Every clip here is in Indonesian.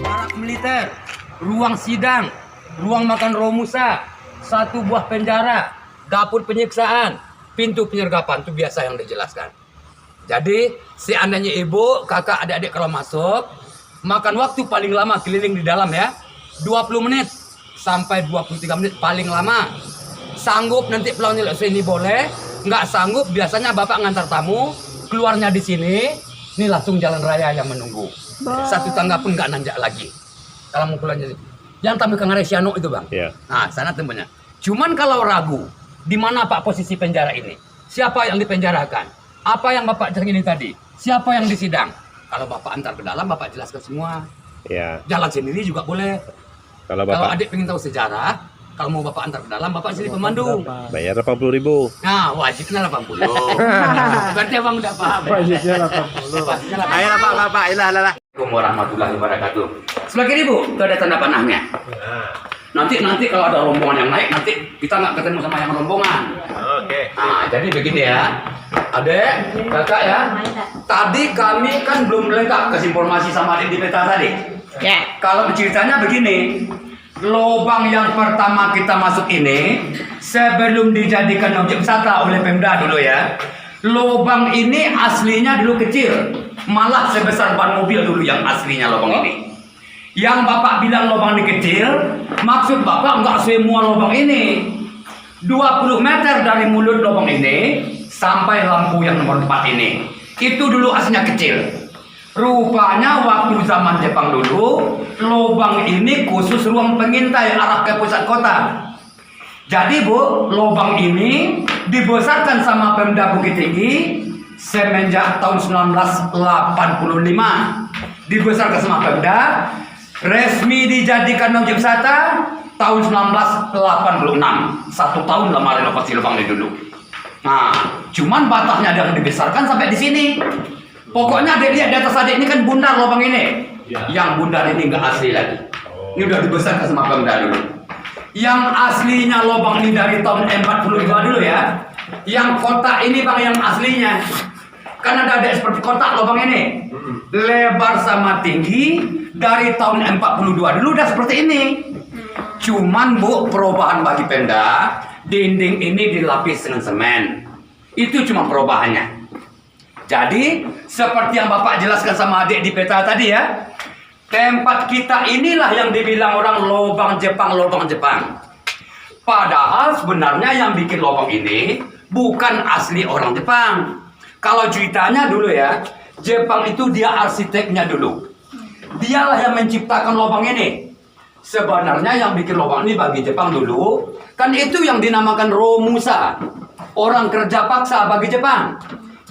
Barak militer, ruang sidang, ruang makan Romusa, satu buah penjara, dapur penyiksaan, pintu penyergapan, itu biasa yang dijelaskan. Jadi, seandainya ibu, kakak, adik-adik kalau masuk, makan waktu paling lama keliling di dalam ya, 20 menit sampai 23 menit paling lama. Sanggup nanti pulangnya lewat sini boleh, nggak sanggup biasanya bapak ngantar tamu, keluarnya di sini, ini langsung jalan raya yang menunggu. Satu tangga pun nggak nanjak lagi. Kalau mau keluarnya, yang tamu ke Ngaresiano itu bang. Iya. Nah, sana tempatnya. Cuman kalau ragu, di mana pak posisi penjara ini? Siapa yang dipenjarakan? Apa yang bapak ceritakan tadi? Siapa yang disidang? Kalau bapak antar ke dalam, bapak jelaskan semua. Iya. Jalan sendiri juga boleh. Kalau Kalau Bapak adik pengen tahu sejarah, kalau mau bapak antar ke dalam, bapak sini pemandu. bayar 80.000. Nah, wajibnya 80. Berarti abang udah paham. Wajibnya 80. Wajibnya 80. Ayo Pak, ilah. Assalamualaikum warahmatullahi wabarakatuh. Sebelah kiri bu, itu ada tanda panahnya. Nanti kalau ada rombongan yang naik, nanti kita nggak ketemu sama yang rombongan. Oke. Nah, jadi begini ya, adek, kakak ya. Tadi kami kan belum lengkap kasih informasi sama adik di peta tadi. Ya. Kalau ceritanya begini, lubang yang pertama kita masuk ini sebelum dijadikan objek wisata oleh Pemda dulu ya. Lubang ini aslinya dulu kecil, malah sebesar ban mobil dulu yang aslinya lubang ini. Yang bapak bilang lubang ini kecil, maksud bapak nggak semua lubang ini. 20 meter dari mulut lubang ini sampai lampu yang nomor 4 ini. Itu dulu aslinya kecil. Rupanya waktu zaman Jepang dulu, lubang ini khusus ruang pengintai arah ke pusat kota. Jadi bu, lubang ini dibesarkan sama Pemda Bukit Tinggi semenjak tahun 1985. Dibesarkan sama Pemda, resmi dijadikan objek wisata tahun 1986. 1 tahun lama renovasi lubang ini dulu. Nah, cuman batasnya yang dibesarkan sampai di sini. Pokoknya adik lihat di atas adik ini kan bundar lubang ini. Yang bundar ini nggak asli lagi. Ini udah dibesarkan sama Pemda dulu. Yang aslinya lubang ini dari tahun 42 dulu ya. Yang kotak ini bang yang aslinya. Kan ada seperti kotak lubang ini. Lebar sama tinggi dari tahun 42 dulu udah seperti ini. Cuman bu, perubahan bagi Pemda, dinding ini dilapis dengan semen. Itu cuma perubahannya. Jadi, seperti yang Bapak jelaskan sama adik di peta tadi ya, tempat kita inilah yang dibilang orang lubang Jepang. Padahal sebenarnya yang bikin lubang ini bukan asli orang Jepang. Kalau ceritanya dulu ya, Jepang itu dia arsiteknya dulu. Dialah yang menciptakan lubang ini. Sebenarnya yang bikin lubang ini bagi Jepang dulu, kan itu yang dinamakan Romusa. Orang kerja paksa bagi Jepang.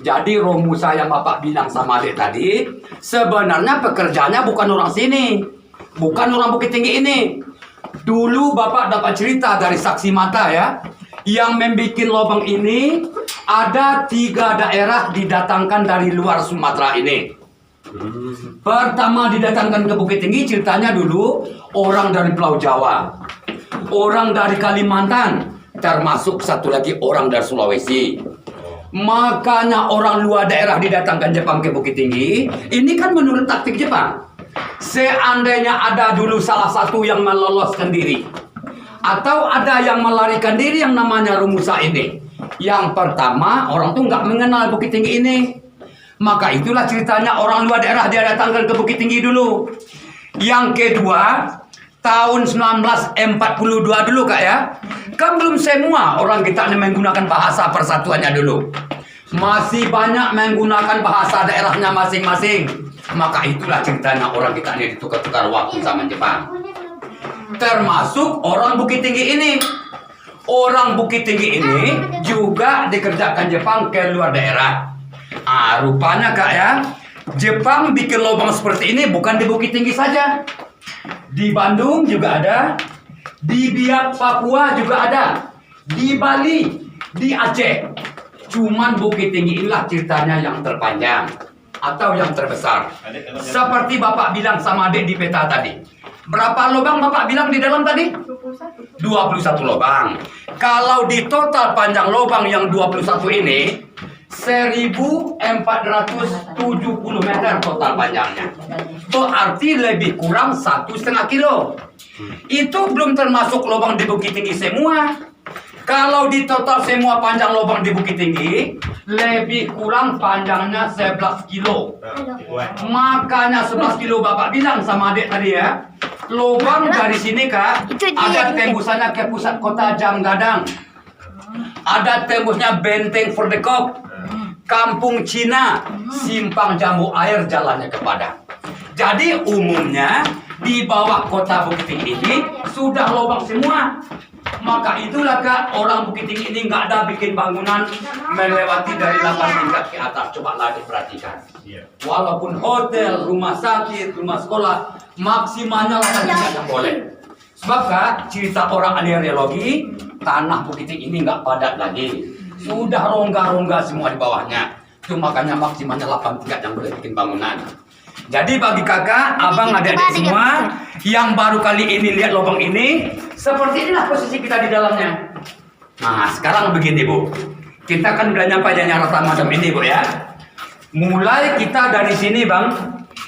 Jadi Romusa yang Bapak bilang sama adik tadi, sebenarnya pekerjaannya bukan orang sini. Bukan orang Bukit Tinggi ini. Dulu Bapak dapat cerita dari saksi mata ya, yang membuat lubang ini ada 3 daerah didatangkan dari luar Sumatera ini. Pertama didatangkan ke Bukit Tinggi, ceritanya dulu orang dari Pulau Jawa, orang dari Kalimantan, termasuk satu lagi orang dari Sulawesi. Makanya orang luar daerah didatangkan Jepang ke Bukit Tinggi. Ini kan menurut taktik Jepang. Seandainya ada dulu salah satu yang meloloskan diri, atau ada yang melarikan diri yang namanya Romusa ini. Yang pertama, orang tuh nggak mengenal Bukit Tinggi ini. Maka itulah ceritanya orang luar daerah dia datangkan ke Bukit Tinggi dulu. Yang kedua, tahun 1942 dulu kak ya. Kan belum semua orang kita menggunakan bahasa persatuannya dulu. Masih banyak menggunakan bahasa daerahnya masing-masing. Maka itulah ceritanya orang kita ini ditukar-tukar waktu zaman Jepang. Termasuk orang Bukit Tinggi ini. Orang Bukit Tinggi ini juga dikerjakan Jepang ke luar daerah. Rupanya kak ya, Jepang bikin lubang seperti ini bukan di Bukit Tinggi saja. Di Bandung juga ada, di Biak Papua juga ada, di Bali, di Aceh. Cuman Bukit Tinggi inilah ceritanya yang terpanjang atau yang terbesar. Seperti Bapak bilang sama adik di peta tadi. Berapa lubang Bapak bilang di dalam tadi? 21 lubang. Kalau di total panjang lubang yang 21 ini 1470 meter. meter total panjangnya. Berarti lebih kurang 1,5 kilo. Itu belum termasuk lubang di Bukit Tinggi semua. Kalau di total semua panjang lubang di Bukit Tinggi, lebih kurang panjangnya 11 kilo. Makanya 11 kilo Bapak bilang sama adik tadi ya. Lubang dari sini Kak, ada tembusannya ke pusat kota Jamgadang. Ada tembusnya Benteng Verdekop, Kampung Cina, Simpang Jambu Air jalannya ke Padang. Jadi umumnya di bawah kota Bukit Tinggi ini sudah lubang semua. Maka itulah Kak, orang Bukit Tinggi ini nggak ada bikin bangunan melewati dari 8 tingkat ke atas. Coba lagi perhatikan. Walaupun hotel, rumah sakit, rumah sekolah, maksimalnya 8 tingkat yang boleh. Sebab Kak, cerita orang ahli geologi, tanah Bukit Tinggi ini nggak padat lagi. Sudah rongga-rongga semua di bawahnya. Itu makanya maksimalnya 8 tingkat yang boleh bikin bangunan. Jadi bagi kakak, abang, adik-adik semua yang baru kali ini lihat lubang ini, seperti inilah posisi kita di dalamnya. Nah, sekarang begini Bu, kita kan udah nyampe nyarata macam ini Bu ya. Mulai kita dari sini Bang,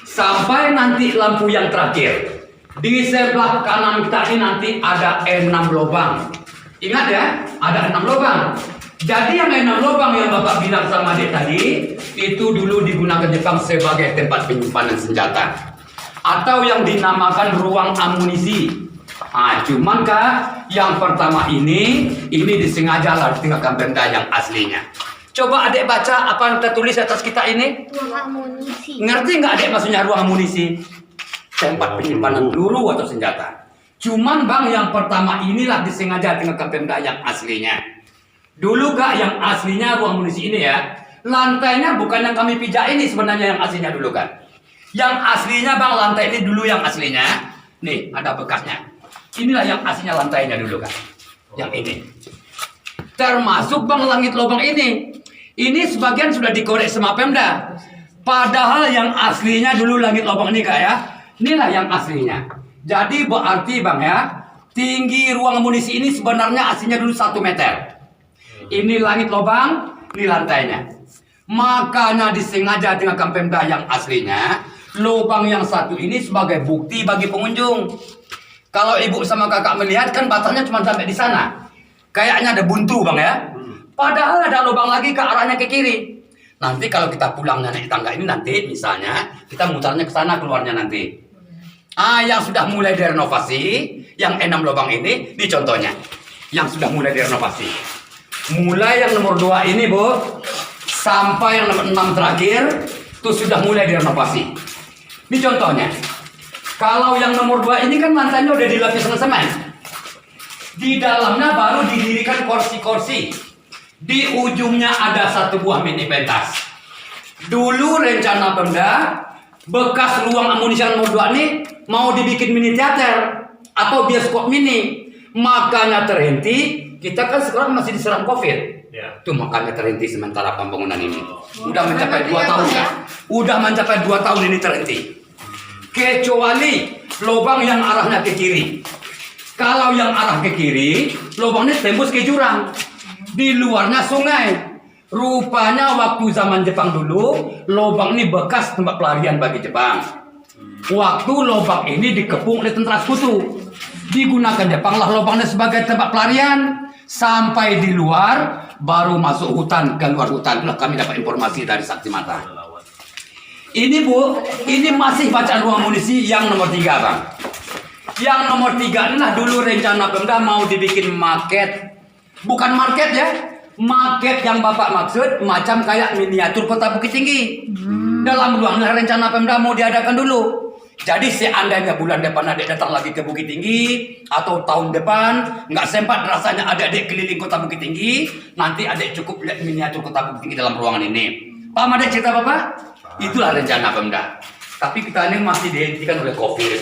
sampai nanti lampu yang terakhir. Di sebelah kanan kita ini nanti ada 6 lubang. Ingat ya, ada 6 lubang. Jadi yang 6 lubang yang Bapak bilang sama adik tadi, itu dulu digunakan Jepang sebagai tempat penyimpanan senjata. Atau yang dinamakan ruang amunisi. Nah, cuman Kak, yang pertama ini disengaja lah ditinggalkan Pemda yang aslinya. Coba adik baca apa yang tertulis atas kita ini. Ruang amunisi. Ngerti nggak adik maksudnya ruang amunisi? Tempat penyimpanan peluru atau senjata. Cuman Bang, yang pertama inilah disengaja tinggalkan Pemda yang aslinya. Dulu Kak, yang aslinya ruang amunisi ini ya, lantainya bukan yang kami pijak ini sebenarnya yang aslinya dulu kan. Yang aslinya Bang, lantai ini dulu yang aslinya. Nih, ada bekasnya. Inilah yang aslinya lantainya dulu kan. Yang ini. Termasuk Bang langit lubang ini. Ini sebagian sudah dikorek sama Pemda. Padahal yang aslinya dulu langit lubang ini Kak ya. Inilah yang aslinya. Jadi berarti Bang ya, tinggi ruang amunisi ini sebenarnya aslinya dulu 1 meter. Ini langit lubang, ini lantainya. Makanya disengaja dengan Pemda yang aslinya, lubang yang satu ini sebagai bukti bagi pengunjung. Kalau ibu sama kakak melihat kan batangnya cuma sampai di sana. Kayaknya ada buntu Bang ya. Padahal ada lubang lagi ke arahnya ke kiri. Nanti kalau kita pulangnya naik tangga ini nanti misalnya kita mutarnya ke sana keluarnya nanti. Yang sudah mulai direnovasi, yang 6 lubang ini contohnya. Yang sudah mulai direnovasi. Mulai yang nomor 2 ini Bu, sampai yang nomor 6 terakhir, itu sudah mulai direnovasi. Ini contohnya. Kalau yang nomor 2 ini kan lantainya udah dilapis dengan semen. Di dalamnya baru didirikan kursi-kursi. Di ujungnya ada 1 buah mini pentas. Dulu rencana Pemda, bekas ruang amunisi nomor 2 ini mau dibikin mini teater atau bioskop mini. Makanya terhenti. Kita kan sekarang masih diserang COVID. Tuh makanya terhenti sementara pembangunan ini. Udah mencapai 2 tahun ya. Udah mencapai 2 tahun ini terhenti. Kecuali lubang yang arahnya ke kiri. Kalau yang arah ke kiri, lubangnya tembus ke jurang. Di luarnya sungai. Rupanya waktu zaman Jepang dulu, lubang ini bekas tempat pelarian bagi Jepang. Waktu lubang ini dikepung oleh tentara sekutu. Digunakan Jepang lah lubangnya sebagai tempat pelarian. Sampai di luar, baru masuk hutan, ke luar hutan. Itulah kami dapat informasi dari saksi mata. Ini Bu, ini masih bacaan ruang amunisi yang nomor 3 Bang. Yang nomor 3 inilah dulu rencana Pemda mau dibikin market. Bukan market ya, market yang Bapak maksud macam kayak miniatur kota Bukit Tinggi. Dalam ruangnya rencana Pemda mau diadakan dulu. Jadi seandainya bulan depan adik datang lagi ke Bukit Tinggi atau tahun depan nggak sempat rasanya adik-adik keliling kota Bukit Tinggi, nanti adik cukup lihat miniatur kota Bukit Tinggi dalam ruangan ini. Paham adik cerita Bapak? Itulah rencana Pemda. Tapi kita ini masih dihentikan oleh COVID.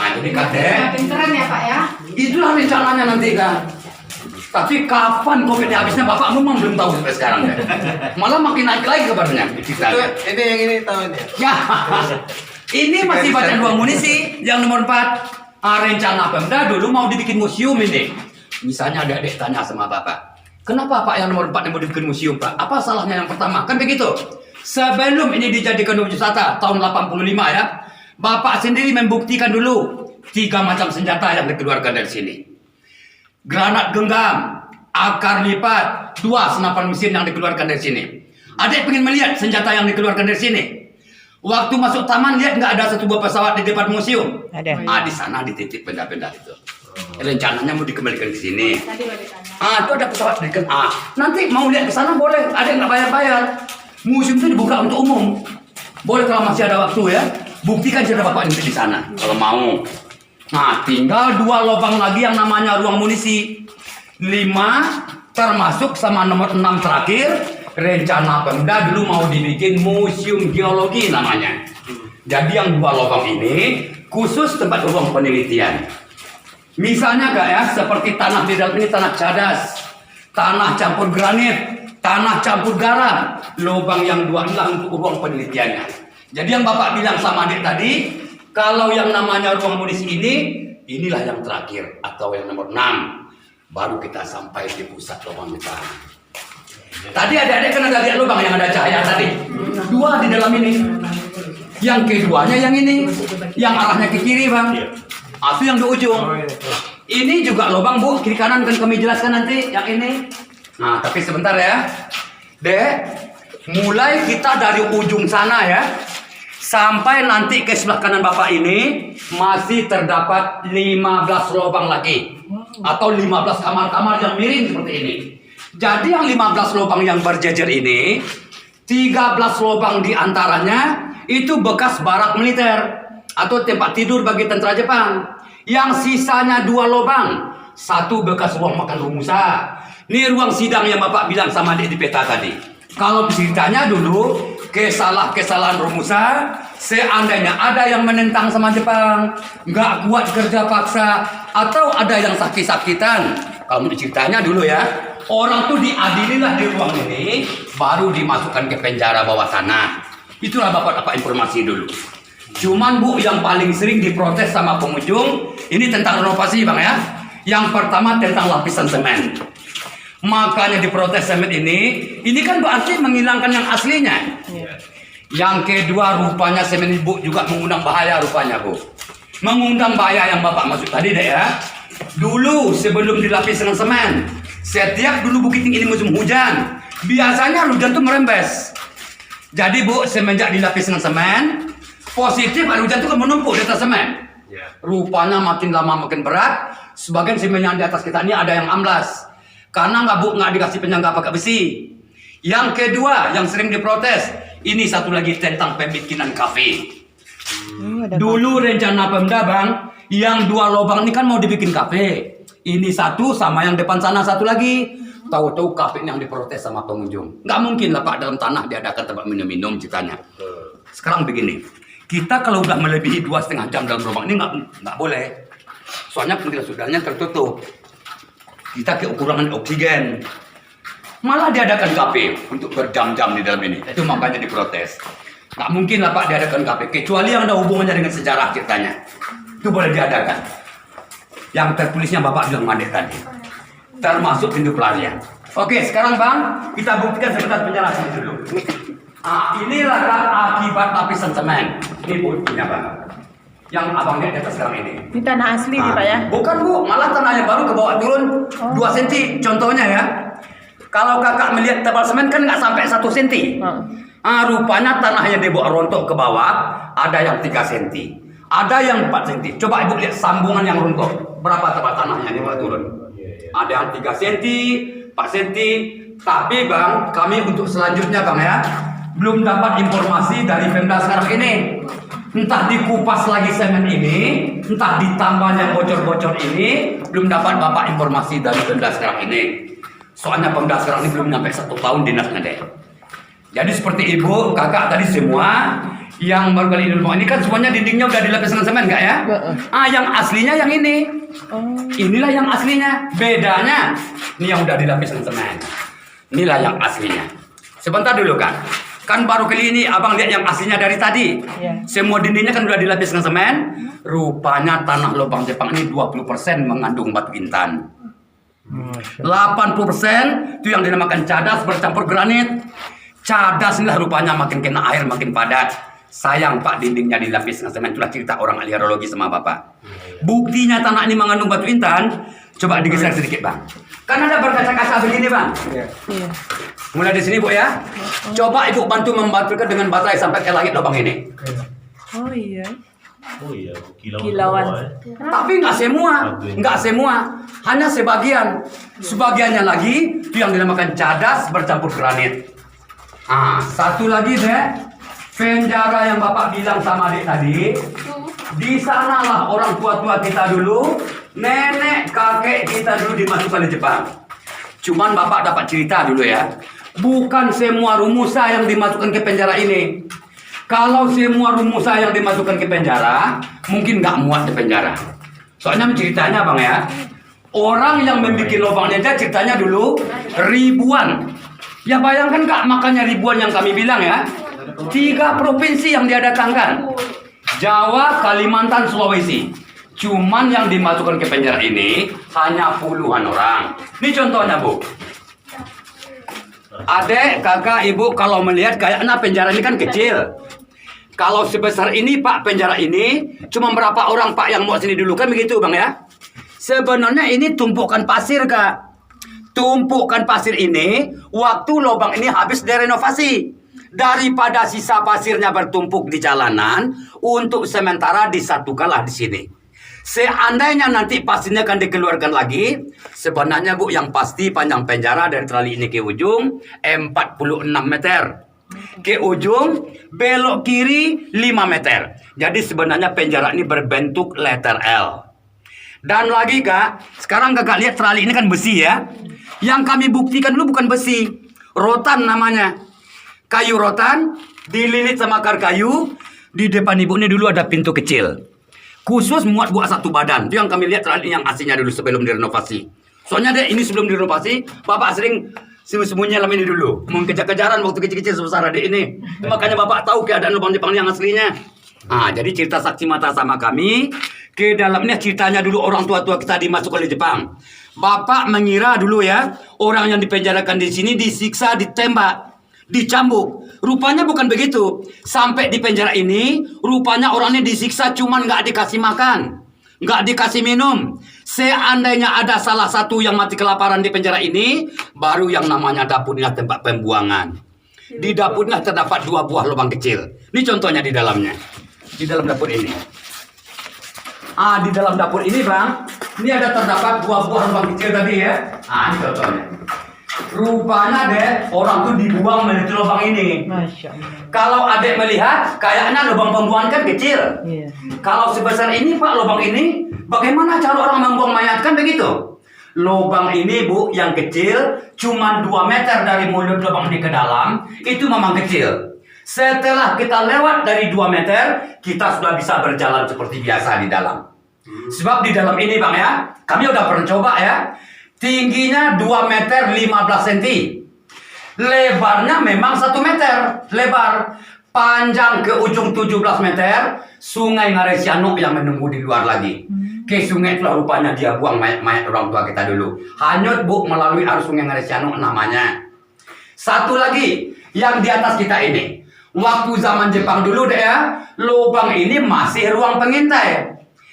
Nah jadi kadek. Makin keren ya Pak ya. Itulah rencananya nanti kan. Tapi kapan COVID-nya habisnya Bapak memang belum tahu sampai sekarang ya. Malah makin naik lagi kabarnya. Ini yang ini tahunnya. Ya. Ini masih bacaan ruang amunisi yang nomor 4. Rencana Pemda dulu mau dibikin museum ini. Misalnya ada adik tanya sama Bapak, kenapa Pak yang nomor 4 yang mau dibikin museum Pak? Apa salahnya yang pertama? Kan begitu. Sebelum ini dijadikan objek wisata tahun 85 ya, Bapak sendiri membuktikan dulu 3 macam senjata yang dikeluarkan dari sini. Granat genggam, akar lipat, 2 senapan mesin yang dikeluarkan dari sini. Adik pengen melihat senjata yang dikeluarkan dari sini? Waktu masuk taman lihat nggak ada satu buah pesawat di depan museum? Ada. Di sana dititip benda-benda itu. Rencananya mau dikembalikan ke sini. Tadi boleh tanya. Itu ada pesawat di nanti mau lihat ke sana boleh, ada yang nggak bayar-bayar. Museum itu dibuka untuk umum. Boleh kalau masih ada waktu ya. Buktikan cerita Bapak nanti di sana kalau mau. Tinggal 2 lubang lagi yang namanya ruang munisi. 5 termasuk sama nomor 6 terakhir. Rencana Pemda dulu mau dibikin museum geologi namanya. Jadi yang 2 lubang ini khusus tempat ruang penelitian. Misalnya gak ya, seperti tanah di dalam ini tanah cadas, tanah campur granit, tanah campur garam. Lubang yang 2 inilah untuk ruang penelitiannya. Jadi yang Bapak bilang sama adik tadi, kalau yang namanya ruang munisi ini, inilah yang terakhir atau yang nomor 6. Baru kita sampai di pusat lubang kita. Tadi adik-adik kan ada lihat lubang yang ada cahaya tadi. 2 di dalam ini. Yang keduanya yang ini, yang arahnya ke kiri bang. Itu yang di ujung. Ini juga lubang bu, kiri kanan kan kami jelaskan nanti yang ini. Tapi sebentar ya, Dek. Mulai kita dari ujung sana ya, sampai nanti ke sebelah kanan Bapak ini masih terdapat 15 lubang lagi, atau 15 kamar-kamar yang miring seperti ini. Jadi yang 15 lubang yang berjejer ini, 13 lubang diantaranya itu bekas barak militer atau tempat tidur bagi tentara Jepang. Yang sisanya 2 lubang, 1 bekas ruang makan Romusa. Ini ruang sidang yang Bapak bilang sama adik di peta tadi. Kalau ceritanya dulu kesalahan Romusa, seandainya ada yang menentang sama Jepang, nggak kuat kerja paksa, atau ada yang sakit-sakitan. Kalau ceritanya dulu ya, orang tuh diadililah di ruang ini, baru dimasukkan ke penjara bawah sana. Itulah Bapak dapat informasi dulu. Cuman bu, yang paling sering diprotes sama pengunjung, ini tentang renovasi bang ya. Yang pertama tentang lapisan semen. Makanya diprotes semen ini kan berarti menghilangkan yang aslinya. Yang kedua rupanya semen ibu juga mengundang bahaya rupanya bu. Mengundang bahaya yang Bapak maksud tadi deh ya. Dulu sebelum dilapis dengan semen, setiap dulu Bukit Tinggi ini musim hujan, biasanya hujan tuh merembes. Jadi bu, semenjak dilapis dengan semen, positif air hujan itu kan menumpuk di atas semen. Rupanya makin lama makin berat. Sebagian semen yang di atas kita ini ada yang amblas karena nggak dikasih penyangga pakai besi. Yang kedua yang sering diprotes, ini satu lagi tentang pembikinan kafe. Dulu rencana Pemda bang, yang 2 lubang ini kan mau dibikin kafe. Ini satu sama yang depan sana satu lagi. Tahu-tahu kafe yang diprotes sama pengunjung. Nggak mungkin lah pak dalam tanah diadakan tempat minum-minum ceritanya. Sekarang begini. Kita kalau udah melebihi 2,5 jam dalam lubang ini nggak boleh. Soalnya ventilator udaranya tertutup. Kita kekurangan oksigen. Malah diadakan kafe untuk berjam-jam di dalam ini. Itu makanya diprotes. Nggak mungkin lah pak diadakan kafe. Kecuali yang ada hubungannya dengan sejarah ceritanya. Itu boleh diadakan. Yang tertulisnya Bapak bilang mandek tadi. Termasuk pintu pelarian. Oke sekarang bang, kita buktikan sebentar penjelasan dulu. Inilah akibat lapisan semen. Ini buktinya bang. Yang abang lihat di atas sekarang ini. Ini tanah asli nih Pak ya? Bukan bu, malah tanahnya baru ke bawah turun 2 cm. Contohnya ya, kalau kakak melihat tebal semen kan nggak sampai 1 cm. Rupanya tanahnya dibawa rontok ke bawah, ada yang 3 cm, ada yang 4 cm. Coba ibu lihat sambungan yang rontok, berapa tebal tanahnya dibawa turun? Ada yang 3 cm, 4 cm. Tapi bang, kami untuk selanjutnya bang ya, belum dapat informasi dari Pemda sekarang ini. Entah dikupas lagi semen ini, entah ditambahnya bocor-bocor ini, belum dapat Bapak informasi dari Pemda sekarang ini. Soalnya Pemda sekarang ini belum sampai 1 tahun dinasnya deh. Jadi seperti ibu, kakak tadi semua yang baru kali ini kan semuanya dindingnya udah dilapis dengan semen nggak ya? Yang aslinya yang ini. Inilah yang aslinya. Bedanya, ini yang udah dilapis dengan semen. Inilah yang aslinya. Sebentar dulu kan. Kan baru kali ini abang lihat yang aslinya dari tadi. Semua dindingnya kan udah dilapis dengan semen. Rupanya tanah lubang Jepang ini 20% mengandung batu intan. 80% itu yang dinamakan cadas bercampur granit. Cadas inilah rupanya makin kena air makin padat. Sayang Pak, dindingnya dilapis dengan semen. Itulah cerita orang ahli hidrologi sama Bapak. Buktinya tanah ini mengandung batu intan. Coba digeser sedikit Bang. Kan ada berkaca-kaca begini Bang. Iya. Mulai di sini Bu ya. Coba Ibu bantu membantukan dengan baterai sampai ke langit lubang ini. Oh iya. Oh iya, Kilauan. Tapi nggak semua, hanya sebagian. Sebagiannya lagi itu yang dinamakan cadas bercampur granit. Satu lagi deh, penjara yang Bapak bilang sama adik tadi. Di sanalah orang tua-tua kita dulu, nenek kakek kita dulu dimasukkan di Jepang. Cuman Bapak dapat cerita dulu ya, bukan semua rumusa yang dimasukkan ke penjara ini. Kalau semua rumusa yang dimasukkan ke penjara, mungkin nggak muat di penjara. Soalnya ceritanya Bang ya, orang yang membuat lubangnya aja ceritanya dulu ribuan. Ya bayangkan Kak, makanya ribuan yang kami bilang ya. 3 provinsi yang dia datangkan. Jawa, Kalimantan, Sulawesi. Cuman yang dimasukkan ke penjara ini hanya puluhan orang. Ini contohnya Bu. Adek, kakak, ibu kalau melihat kayaknya penjara ini kan kecil. Kalau sebesar ini Pak, penjara ini cuma berapa orang Pak yang mau sini dulu kan begitu Bang ya? Sebenarnya ini tumpukan pasir Kak. Tumpukan pasir ini waktu lubang ini habis direnovasi. Daripada sisa pasirnya bertumpuk di jalanan, untuk sementara disatukanlah di sini. Seandainya nanti pasirnya akan dikeluarkan lagi, sebenarnya Bu yang pasti panjang penjara dari trali ini ke ujung 46 meter. Ke ujung belok kiri 5 meter. Jadi sebenarnya penjara ini berbentuk letter L. Dan lagi Kak, sekarang Kakak lihat trali ini kan besi ya. Yang kami buktikan dulu bukan besi, rotan namanya. Kayu rotan dililit sama akar kayu. Di depan ibu ini dulu ada pintu kecil, khusus muat buat satu badan. Itu yang kami lihat trali yang aslinya dulu sebelum direnovasi. Soalnya deh ini sebelum direnovasi, Bapak sering sembunyi dalam ini dulu. Mau kejar-kejaran waktu kecil-kecil sebesar adik ini. Makanya Bapak tahu keadaan lubang Jepang yang aslinya. Jadi cerita saksi mata sama kami. Ke dalamnya ceritanya dulu orang tua-tua kita dimasukkan di Jepang. Bapak mengira dulu ya, orang yang dipenjarakan di sini disiksa, ditembak, dicambuk. Rupanya bukan begitu. Sampai di penjara ini, rupanya orangnya disiksa cuman nggak dikasih makan, nggak dikasih minum. Seandainya ada salah satu yang mati kelaparan di penjara ini, baru yang namanya dapurnya tempat pembuangan. Di dapurnya terdapat 2 buah lubang kecil. Ini contohnya di dalamnya. Di dalam dapur ini. Di dalam dapur ini Bang, ini ada terdapat 2 buah lubang kecil tadi ya. Ini contohnya. Rupanya deh orang tuh dibuang menuju lubang ini. Masya Allah. Kalau adek melihat, kayaknya lubang pembuangan kan kecil. Iya. Kalau sebesar ini Pak lubang ini, bagaimana cara orang membuang mayat kan begitu? Lubang ini Bu yang kecil, cuma 2 meter dari mulut lubang ini ke dalam, itu memang kecil. Setelah kita lewat dari 2 meter, kita sudah bisa berjalan seperti biasa di dalam. Sebab di dalam ini Bang ya, kami udah pernah coba ya. Tingginya 2 meter 15 cm. Lebarnya memang 1 meter lebar. Panjang ke ujung 17 meter. Sungai Ngaresiano yang menunggu di luar lagi. Ke sungai itulah rupanya dia buang mayat-mayat orang tua kita dulu. Hanyut Bu melalui arus sungai Ngaresiano namanya. Satu lagi yang di atas kita ini. Waktu zaman Jepang dulu deh ya, lubang ini masih ruang pengintai.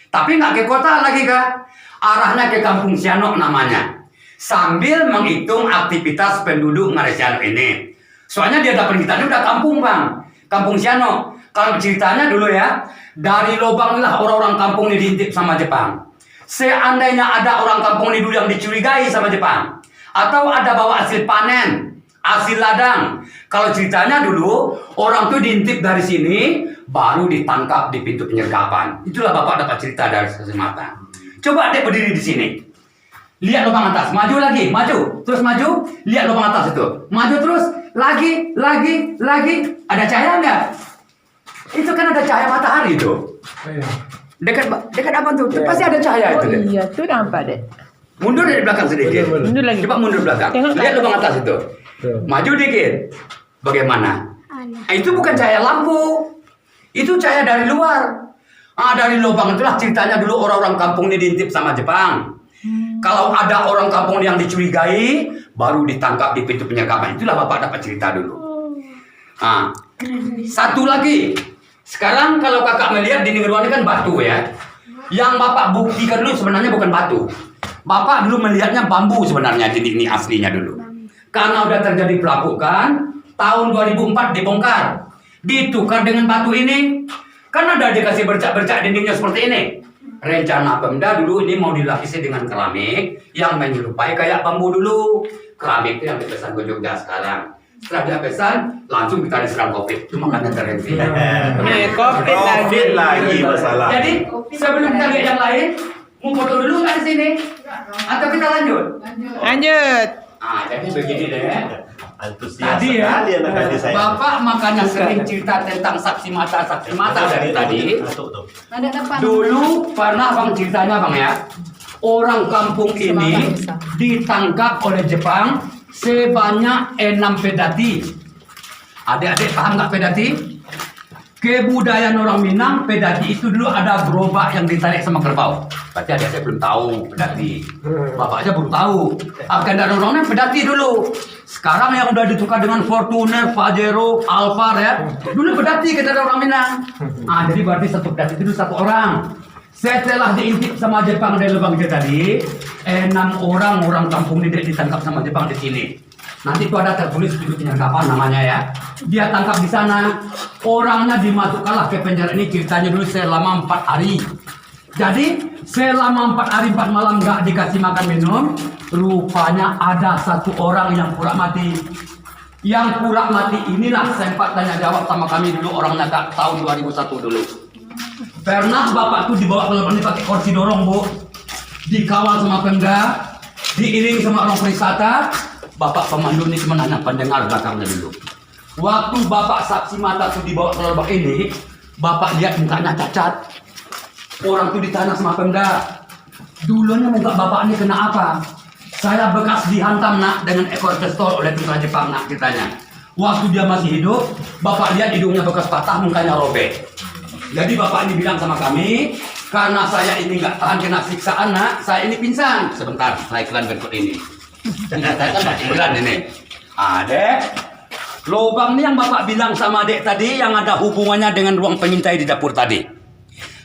Tapi nggak ke kota lagi Kak. Arahnya ke Kampung Siano namanya. Sambil menghitung aktivitas penduduk Ngaresiano ini. Soalnya dia dapat kita udah kampung Bang. Kampung Siano. Kalau ceritanya dulu ya, dari lubang lah orang-orang kampung ini diintip sama Jepang. Seandainya ada orang kampung ini dulu yang dicurigai sama Jepang. Atau ada bawa hasil panen, hasil ladang. Kalau ceritanya dulu, orang tuh diintip dari sini, baru ditangkap di pintu penyergapan. Itulah Bapak dapat cerita dari saksi mata. Coba Adek berdiri di sini. Lihat lubang atas, maju lagi, maju. Terus maju, lihat lubang atas itu. Maju terus, lagi. Ada cahaya nggak? Itu kan ada cahaya matahari itu. Dekat apa tuh? Itu pasti ada cahaya itu. Deh. Iya, tuh nampak deh. Mundur dari belakang sedikit. Mundur lagi. Coba mundur belakang. Tengok Lihat ke lubang atas. atas itu. Maju dikit. Bagaimana? Itu bukan cahaya lampu. Itu cahaya dari luar. Dari lubang itulah ceritanya dulu orang-orang kampung ini diintip sama Jepang. Kalau ada orang kampung yang dicurigai, baru ditangkap di pintu penyergapan. Itulah Bapak dapat cerita dulu. Nah, satu lagi. Sekarang kalau kakak melihat di negeri ini kan batu ya. Yang bapak buktikan dulu sebenarnya bukan batu. Bapak dulu melihatnya bambu sebenarnya, jadi ini aslinya dulu. Karena udah terjadi pelapukan, tahun 2004 dibongkar. Ditukar dengan batu ini. Karena udah dikasih bercak-bercak dindingnya seperti ini. Rencana Pemda dulu ini mau dilapisi dengan keramik yang menyerupai kayak bambu dulu. Keramik itu yang dipesan ke Jogja sekarang. Setelah dia pesan, langsung kita diserang COVID. Cuma karena terhenti. COVID lagi masalah. Jadi sebelum kita lihat yang lain, mau foto dulu kan di sini? Atau kita lanjut? Lanjut. Ah, jadi begini deh. Antusias Tadi ya, sekali anak-anak saya. Bapak makanya sering cerita tentang saksi mata dari tadi. Ada depan. Dulu pernah bang ceritanya bang ya, orang kampung ini ditangkap oleh Jepang sebanyak 6 pedati. Adik-adik paham nggak pedati? Kebudayaan orang Minang, pedati itu dulu ada gerobak yang ditarik sama kerbau. Berarti adik-adik belum tahu pedati. Bapak aja belum tahu. Kendaraan orangnya pedati dulu. Sekarang yang udah ditukar dengan Fortuner, Pajero, Alphard ya. Dulu pedati kendaraan orang Minang. Ah, jadi berarti satu pedati itu satu orang. Setelah diintip sama Jepang dari lubang tadi, 6 orang kampung ini ditangkap sama Jepang di sini. Nanti itu ada tertulis di penyergapan namanya ya. Dia tangkap di sana. Orangnya dimasukkanlah ke penjara ini, ceritanya dulu selama 4 hari. Jadi selama 4 hari 4 malam nggak dikasih makan minum. Rupanya ada satu orang yang pura mati. Yang pura mati inilah sempat tanya jawab sama kami dulu, orangnya tahun 2001 dulu. Pernah bapak tuh dibawa ke depan ini pakai kursi dorong bu, dikawal sama Pemda, diiringi sama orang perwisata. Bapak pemandu ini cuma hanya pendengar belakangnya dulu. Waktu bapak saksi mata tuh dibawa ke lubang ini, bapak lihat mukanya cacat. Orang tuh ditahan sama Pemda. Dulunya muka bapak ini kena apa? Saya bekas dihantam nak dengan ekor pistol oleh tentara Jepang nak ceritanya. Waktu dia masih hidup, bapak lihat hidungnya bekas patah, mukanya robek. Jadi bapak ini bilang sama kami, karena saya ini nggak tahan kena siksaan nak, saya ini pingsan. Sebentar, saya iklan berikut ini. Saya kan masih iklan ini. Adek, lubang ini yang bapak bilang sama adek tadi, yang ada hubungannya dengan ruang pengintai di dapur tadi.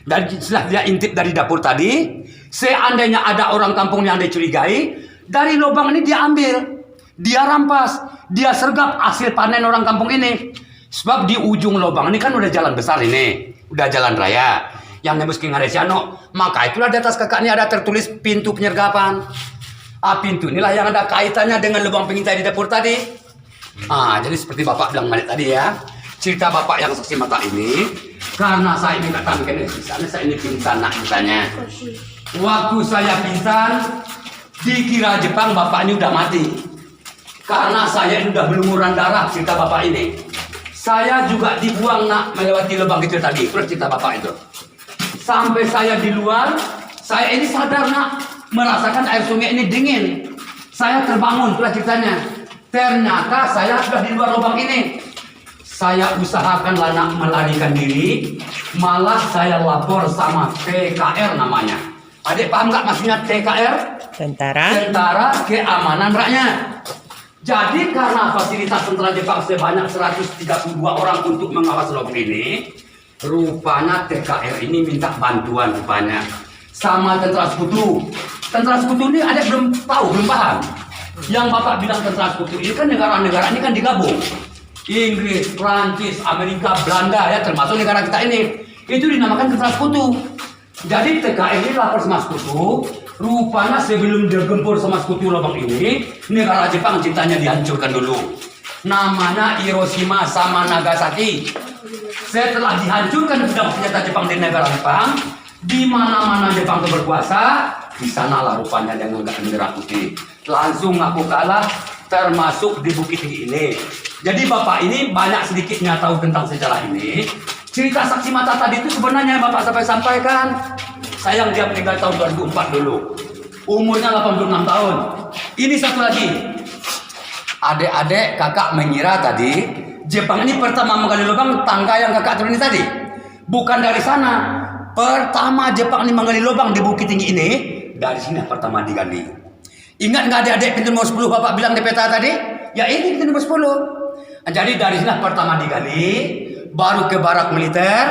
Dan setelah dia intip dari dapur tadi, seandainya ada orang kampung yang dicurigai, dari lubang ini dia ambil, dia rampas, dia sergap hasil panen orang kampung ini. Sebab di ujung lubang ini kan udah jalan besar ini, udah jalan raya yang nembus ke Ngaresiano. Maka itulah di atas kakak ini ada tertulis pintu penyergapan. Pintu inilah yang ada kaitannya dengan lubang pengintai di dapur tadi. Jadi seperti bapak bilang tadi ya, cerita bapak yang saksi mata ini, karena saya ini nggak tahu kena siksaan, saya ini pingsan nak misalnya. Waktu saya pingsan, dikira Jepang bapak ini udah mati. Karena saya ini udah berlumuran darah, cerita bapak ini. Saya juga dibuang nak melewati lubang kecil tadi, terus cerita bapak itu. Sampai saya di luar, saya ini sadar nak, merasakan air sungai ini dingin. Saya terbangun, itulah ceritanya. Ternyata saya sudah di luar lubang ini. Saya usahakanlah nak melarikan diri, malah saya lapor sama TKR namanya. Adik paham nggak maksudnya TKR? Tentara Keamanan Rakyat. Jadi karena fasilitas tentara Jepang sebanyak 132 orang untuk mengawasi lubang ini, rupanya TKR ini minta bantuan rupanya sama tentara sekutu. Tentara sekutu ini ada belum tahu, belum paham. Yang bapak bilang tentara sekutu ini kan negara-negara ini kan digabung. Inggris, Prancis, Amerika, Belanda ya termasuk negara kita ini. Itu dinamakan tentara sekutu. Jadi TKR ini lapor sama sekutu. Rupanya sebelum digempur sama sekutu lubang ini, negara Jepang cintanya dihancurkan dulu. Namanya Hiroshima sama Nagasaki. Setelah dihancurkan sudah senjata Jepang di negara Jepang, di mana-mana Jepang itu berkuasa, di sanalah rupanya dengan bendera putih. Langsung ngaku kalah, termasuk di Bukit Tinggi ini. Jadi bapak ini banyak sedikitnya tahu tentang sejarah ini. Cerita saksi mata tadi itu sebenarnya bapak sampaikan. Sayang dia meninggal tahun 2004 dulu. Umurnya 86 tahun. Ini satu lagi. Adik-adik kakak mengira tadi Jepang ini pertama menggali lubang tangga yang kakak turun ini tadi. Bukan dari sana. Pertama Jepang ini menggali lubang di Bukit Tinggi ini, dari sini pertama digali. Ingat nggak adik-adik pintu nomor 10 bapak bilang di peta tadi? Ya ini pintu nomor 10. Jadi dari sini pertama digali, baru ke barak militer,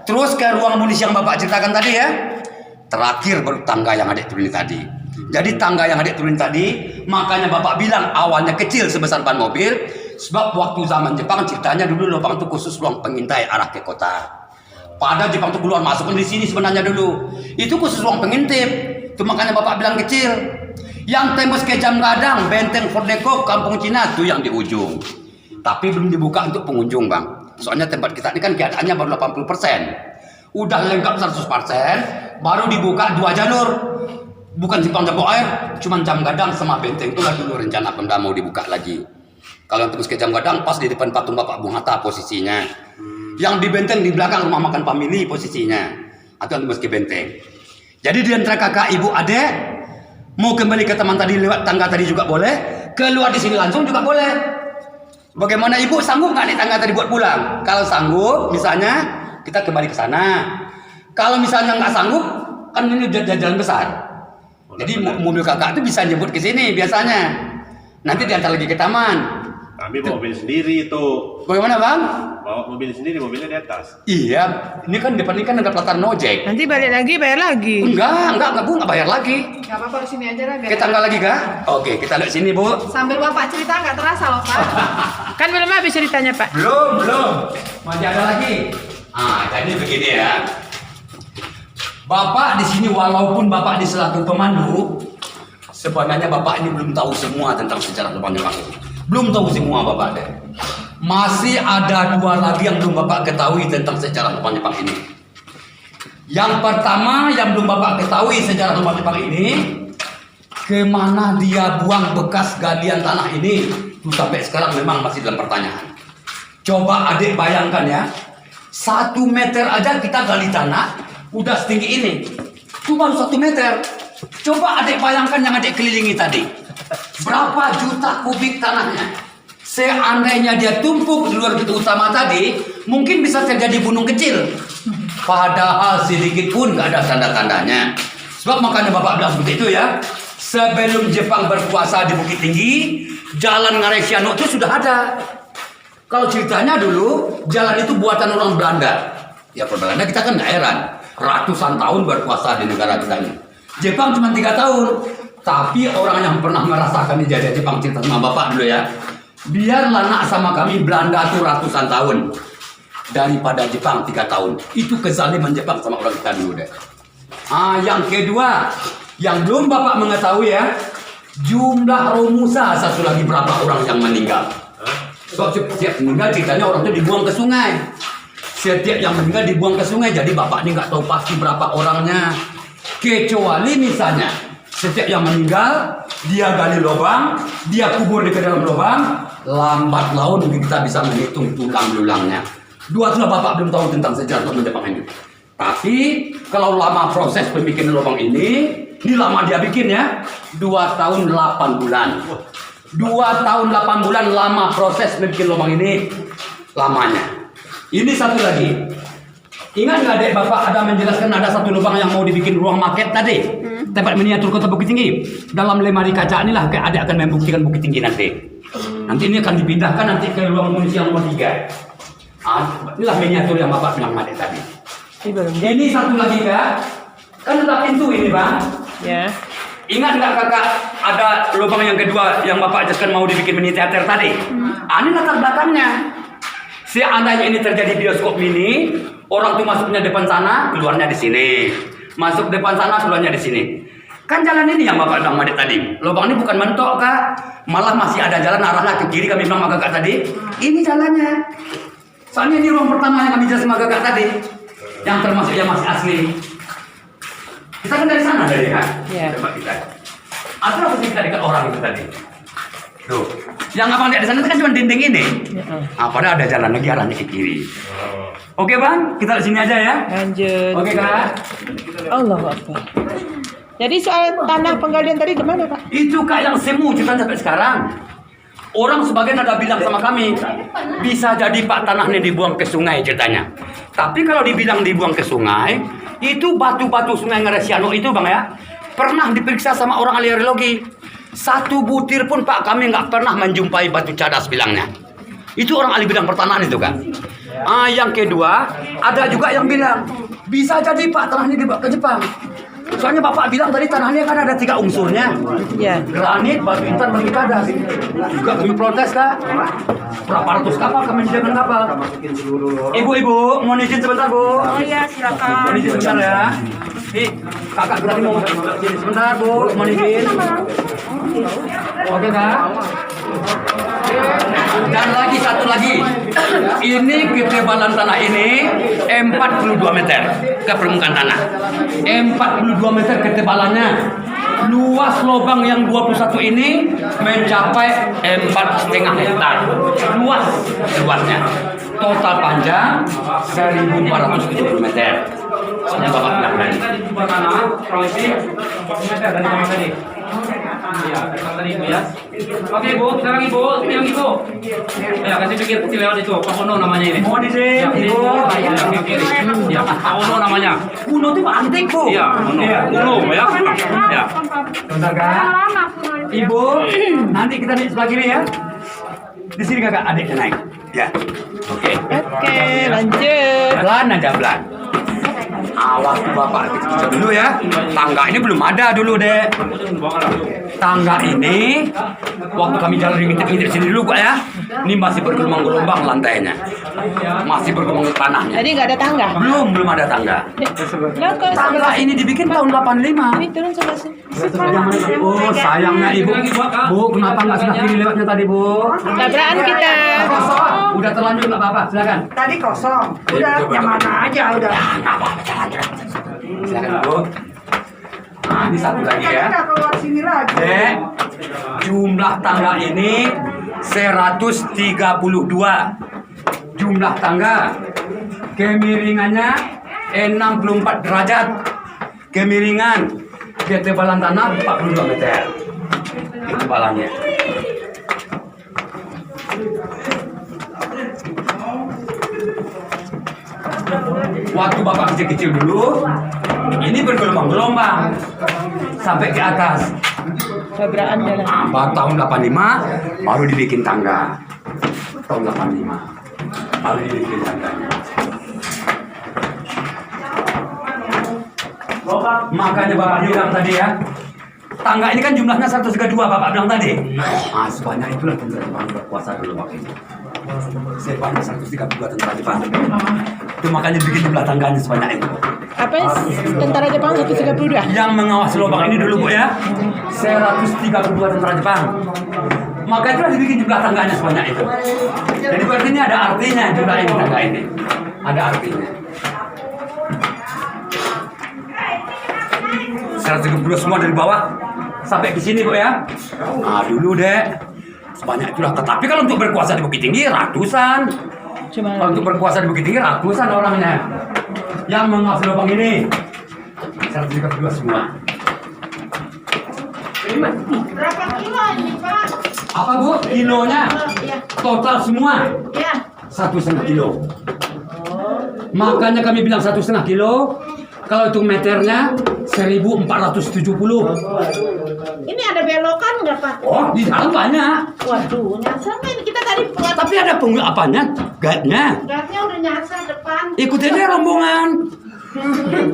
terus ke ruang amunisi yang Bapak ceritakan tadi ya. Terakhir baru tangga yang adik turunin tadi. Jadi tangga yang adik turunin tadi, makanya Bapak bilang awalnya kecil sebesar ban mobil, sebab waktu zaman Jepang ceritanya dulu lubang itu khusus ruang pengintai arah ke kota. Padahal Jepang itu keluar masuk di sini sebenarnya dulu. Itu khusus ruang pengintip. Itu makanya Bapak bilang kecil. Yang tembus ke Jam Gadang, Benteng Fordeko, Kampung Cina itu yang di ujung. Tapi belum dibuka untuk pengunjung, Bang. Soalnya tempat kita ini kan keadaannya baru 80%. Udah lengkap 100%, baru dibuka 2 jalur. Bukan simpang jambok air, cuma Jam Gadang sama Benteng itulah dulu rencana Pemda mau dibuka lagi. Kalau yang tembus ke Jam Gadang pas di depan patung Bapak Bung Hatta posisinya. Yang di Benteng di belakang rumah makan family posisinya. Atau yang tembus ke Benteng. Jadi di antara kakak, ibu, adek mau kembali ke teman tadi lewat tangga tadi juga boleh, keluar di sini langsung juga boleh. Bagaimana ibu sanggup nggak nih tangga tadi buat pulang? Kalau sanggup, misalnya kita kembali ke sana. Kalau misalnya nggak sanggup, kan ini jalan besar. Jadi mobil kakak itu bisa nyebut ke sini biasanya. Nanti diantar lagi ke taman. Kami bawa mobil sendiri itu. Bagaimana bang? Bawa mobil sendiri, mobilnya di atas. Iya, ini kan depan ini kan ada pelataran ojek. Nanti balik lagi bayar lagi. Enggak bu, nggak bayar lagi. Gak apa-apa di sini aja lah. biar- Kita tanggal lagi kah? Oke, kita lihat sini bu. Sambil Bapak cerita nggak terasa loh Pak. Kan belum habis ceritanya, Pak. Belum. Masih ada lagi. Jadi begini ya. Bapak di sini walaupun Bapak di selaku pemandu, sebenarnya Bapak ini belum tahu semua tentang sejarah Lubang Jepang ini. Belum tahu semua Bapak deh. Masih ada 2 lagi yang belum Bapak ketahui tentang sejarah Lubang Jepang ini. Yang pertama yang belum Bapak ketahui sejarah Lubang Jepang ini, kemana dia buang bekas galian tanah ini, itu sampai sekarang memang masih dalam pertanyaan. Coba adik bayangkan ya, 1 meter aja kita gali tanah, udah setinggi ini. Itu baru 1 meter. Coba adik bayangkan yang adik kelilingi tadi. Berapa juta kubik tanahnya? Seandainya dia tumpuk di luar pintu utama tadi, mungkin bisa terjadi gunung kecil. Padahal sedikit pun nggak ada tanda-tandanya. Sebab makanya Bapak bilang seperti itu ya. Sebelum Jepang berkuasa di Bukit Tinggi, jalan Ngaresiano itu sudah ada. Kalau ceritanya dulu, jalan itu buatan orang Belanda. Ya Belanda kita kan nggak heran. Ratusan tahun berkuasa di negara kita ini. Jepang cuma 3 tahun. Tapi orang yang pernah merasakan dijajah Jepang, cerita sama Bapak dulu ya. Biarlah nak sama kami Belanda tuh ratusan tahun. Daripada Jepang 3 tahun. Itu kezaliman Jepang sama orang kita dulu deh. Yang kedua, yang belum Bapak mengetahui ya, jumlah Romusa satu lagi berapa orang yang meninggal. So, setiap meninggal ceritanya orang itu dibuang ke sungai. Setiap yang meninggal dibuang ke sungai, jadi Bapak ini nggak tahu pasti berapa orangnya. Kecuali misalnya, setiap yang meninggal, dia gali lubang, dia kubur di dalam lubang, lambat laun mungkin kita bisa menghitung tulang belulangnya. 2 itulah Bapak belum tahu tentang sejarah Lubang Jepang ini. Tapi kalau lama proses pembikinan lubang ini lama dia bikin ya, 2 tahun 8 bulan. 2 tahun 8 bulan lama proses membuat lubang ini lamanya. Ini satu lagi. Ingat nggak dek Bapak ada menjelaskan ada satu lubang yang mau dibikin ruang market tadi? Tempat miniatur kota Bukit Tinggi. Dalam lemari kaca inilah adik akan membuktikan Bukit Tinggi nanti. Nanti ini akan dipindahkan nanti ke ruang munisi yang nomor 3. Inilah miniatur yang Bapak bilang adik tadi. Ini satu lagi Kak. Kan ada pintu ini Bang. Ya. Ingat nggak kakak ada lubang yang kedua yang Bapak jelaskan mau dibikin mini teater tadi? Ini latar belakangnya. Seandainya ini terjadi bioskop mini, orang tuh masuknya depan sana, keluarnya di sini. Masuk depan sana, keluarnya di sini. Kan jalan ini yang Bapak bilang adik tadi. Lubang ini bukan mentok Kak, malah masih ada jalan arahnya ke kiri kami bilang sama kakak tadi. Ini jalannya. Soalnya ini ruang pertama yang kami jelaskan sama kakak tadi, yang termasuk yang masih asli. Kita kan dari sana dari kan? Iya. Coba kita. Atau apa sih kita dekat orang itu tadi? Tuh, yang abang lihat di sana itu kan cuma dinding ini. Padahal ada jalan lagi arahnya ke kiri. Oke bang, kita di sini aja ya. Lanjut. Oke kak. Allahu Akbar. Jadi soal tanah penggalian tadi gimana, Pak? Itu kak yang semu kita sampai sekarang. Orang sebagian ada bilang sama kami, bisa jadi Pak tanahnya dibuang ke sungai ceritanya. Tapi kalau dibilang dibuang ke sungai, itu batu-batu sungai Ngaresiano itu bang ya, pernah diperiksa sama orang ahli arkeologi. 1 butir pun Pak kami nggak pernah menjumpai batu cadas bilangnya. Itu orang ahli bidang pertanahan itu kan. Yang kedua, ada juga yang bilang bisa jadi Pak tanah ini dibawa ke Jepang. Soalnya Bapak bilang tadi tanahnya kan ada 3 unsurnya. Ya. Granit, batu intan, batu kadas. Juga kami protes Kak. Berapa ratus kapal kami menjaga kapal. Ibu-ibu, mohon izin sebentar Bu. Oh iya, silakan. Mohon izin sebentar ya. Kakak berani mau sini sebentar Bu, mohon izin. Oke Kak. Dan lagi satu lagi. Ini ketebalan tanah ini 42 meter ke permukaan tanah. 42 meter ketebalannya. Luas lubang yang 21 ini mencapai 4,5 hektar. Luasnya. Total panjang 1.470 meter. Soalnya Bapak bilang tadi. Iya, tadi Ibu ya. Oke Bu, sekarang Ibu, yang Ibu. Ya, kasih pikir kecil lewat itu, Pak Uno namanya ini. Mohon izin, Ibu. Ya, kiri. Ya, Pak Uno namanya. Uno itu antik Bu. Iya, Uno ya. Ya. Bentar Kak. Ibu, nanti kita naik sebelah kiri ya. Di sini Kakak adiknya naik. Ya. Oke. Oke, lanjut. Pelan aja pelan. Awas Bapak kecil dulu ya. Tangga ini belum ada dulu Dek. Tangga ini waktu kami jalan ngintip-ngintip sini dulu Pak ya. Ini masih bergelombang-gelombang lantainya. Masih bergelombang tanahnya. Jadi nggak ada tangga. Belum ada tangga. Nah, kok Tangga ini dibikin tahun 85. ini turun sebelah sini. Oh sayangnya Ibu. Bu kenapa nggak sebelah kiri lewatnya tadi Bu? Tabrakan kita. Kosong. Udah terlanjur nggak apa-apa. Silakan. Tadi kosong. Udah yang mana aja udah. Nggak apa-apa jalan. Silakan Bu. Nah, ini satu lagi ya. Kita keluar sini lagi. Dek, jumlah tangga ini 132. Jumlah tangga. Kemiringannya 64 derajat. Kemiringan. Ketebalan tanah 42 meter. Ketebalannya. Waktu Bapak kecil-kecil dulu, ini bergelombang-gelombang sampai ke atas. Tabrakan jalan. Tahun 85 baru dibikin tangga. Tahun 85 baru dibikin tangganya. Makanya Bapak bilang tadi ya, tangga ini kan jumlahnya 132 Bapak bilang tadi. Nah, sebanyak itulah tentara Jepang berkuasa dulu waktu itu. Sebanyak 132 tentara Jepang. Itu makanya bikin jumlah tangganya sebanyak itu. Apa tentara Jepang 132? Yang mengawasi lubang ini dulu Bu ya, 132 tentara Jepang. Maka itulah dibikin jumlah tangganya sebanyak itu. Jadi berarti ini ada artinya jumlah ini tangga ini. Ada artinya. 132 semua dari bawah sampai ke sini Bu ya. Nah dulu Dek, sebanyak itulah. Tetapi kalau untuk berkuasa di Bukit Tinggi ratusan. Cuma Kalau untuk berkuasa di Bukit Tinggi ratusan orangnya. Yang mengawasi lubang ini 132 semua. Berapa kilo ini Pak? Apa Bu? Kilonya? Iya. Total semua Iya. 1,5 kilo. Makanya kami bilang 1,5 kilo. Kalau itu meternya 1.470. Ini ada belokan nggak Pak? Oh, di dalam banyak. Waduh, nyasar kan kita tadi buat Tapi ada apanya? Guide-nya. gasnya udah nyasar depan. Ikutin aja rombongan.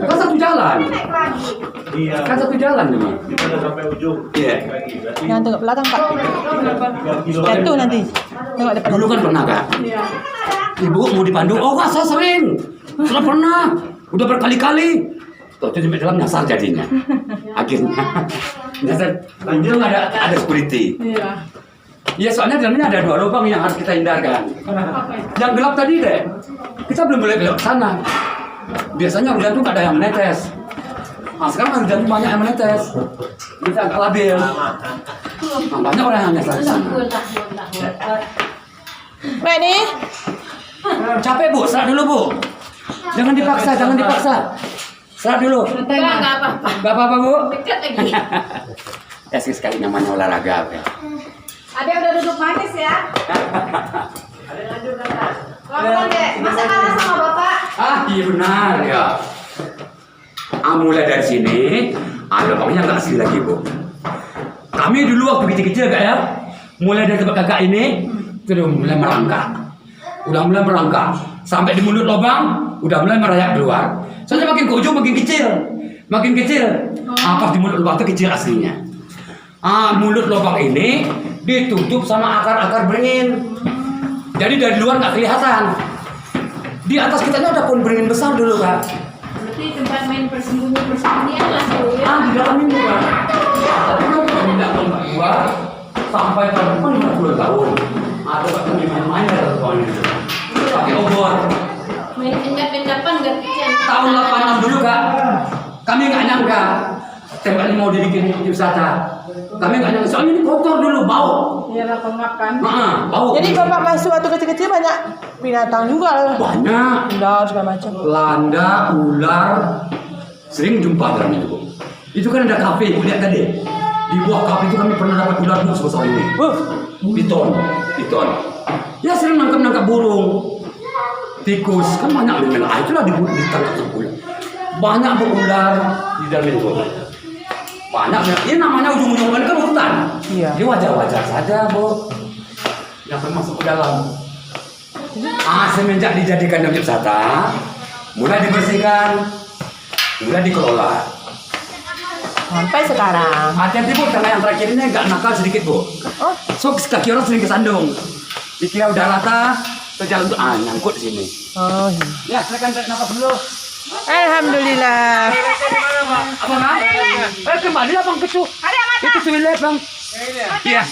Kan satu jalan. Naik lagi. Iya. Kan satu jalan nih. Kita udah sampai ujung. Iya. yang tengok belakang Pak. Jatuh nanti. Tengok depan. Dulu kan pernah Kak. Ibu mau dipandu. Oh, Kak, saya sering. Sudah pernah. Udah berkali-kali. Tuh, itu sampai dalam nyasar jadinya. Akhirnya. Nyasar. Lanjut ada security. Iya. Iya, soalnya di dalamnya ada 2 lubang yang harus kita hindarkan. Yang gelap tadi deh, kita belum boleh belok sana. Biasanya hujan tuh nggak ada yang menetes. Nah, sekarang hujan tuh banyak yang menetes. Bisa agak labil. Nah, banyak orang yang nyasar di sana. Mbak nih, Capek Bu, istirahat dulu Bu. Jangan dipaksa, jangan dipaksa. Istirahat dulu. Nggak apa-apa. Gak apa-apa Bu. Dekat lagi. Ya sekali namanya olahraga. Ya. Ada udah duduk manis ya? Lakukan deh. Masa kalah sama Bapak? Ah iya benar ya. Mulai dari sini, lubangnya nggak asli lagi Bu. Kami dulu waktu kecil-kecil Kak ya, mulai dari tempat kakak ini, Itu udah mulai merangkak. Udah mulai merangkak. Sampai di mulut lubang, udah mulai merayap keluar. Soalnya makin ke ujung makin kecil. Makin kecil. Pas di mulut lubang itu kecil aslinya. Mulut lubang ini ditutup sama akar-akar beringin. Jadi dari luar nggak kelihatan. Di atas kitanya ada pohon beringin besar dulu, Kak. Berarti tempat main persembunyian lah tuh ya. Di dalam ini, Kak. Tapi kan kita tidak dua sampai tahun depan 50 tahun. Ada bahkan main-main dari tahun itu. Pakai obor. Main endap-endapan nggak kecil. Tahun 86 dulu, Kak. Kami nggak nyangka tempat ini mau dibikin wisata. Kami nggak nyangka. Soalnya ini kotor dulu, bau. Iya lah pengap kan. Bau. Jadi bapak masuk waktu kecil-kecil banyak binatang juga. Banyak. Ular segala macam. Landa, ular, sering jumpa dalam itu. Itu kan ada kafe, aku lihat tadi. Di bawah kafe itu kami pernah dapat ular bu sebesar ini. Piton. Ya sering nangkap burung, tikus, kan banyak dengan itulah ditangkap ular. Banyak berular di dalam itu. Banyak. Ini namanya ujung-ujungnya kan hutan. Iya. Ini wajar-wajar saja, Bu. Yang masuk ke dalam. Semenjak dijadikan objek wisata, mulai dibersihkan, mulai dikelola. Sampai sekarang. Hati-hati Bu, karena yang terakhir ini agak nakal sedikit Bu. Oh, So kaki orang sering kesandung. Dikira udah rata, terjalan tuh nyangkut di sini. oh. Ya, silakan tarik nafas dulu. Alhamdulillah. Abang, kembali abang kecu. Itu sembilan bang. Iya.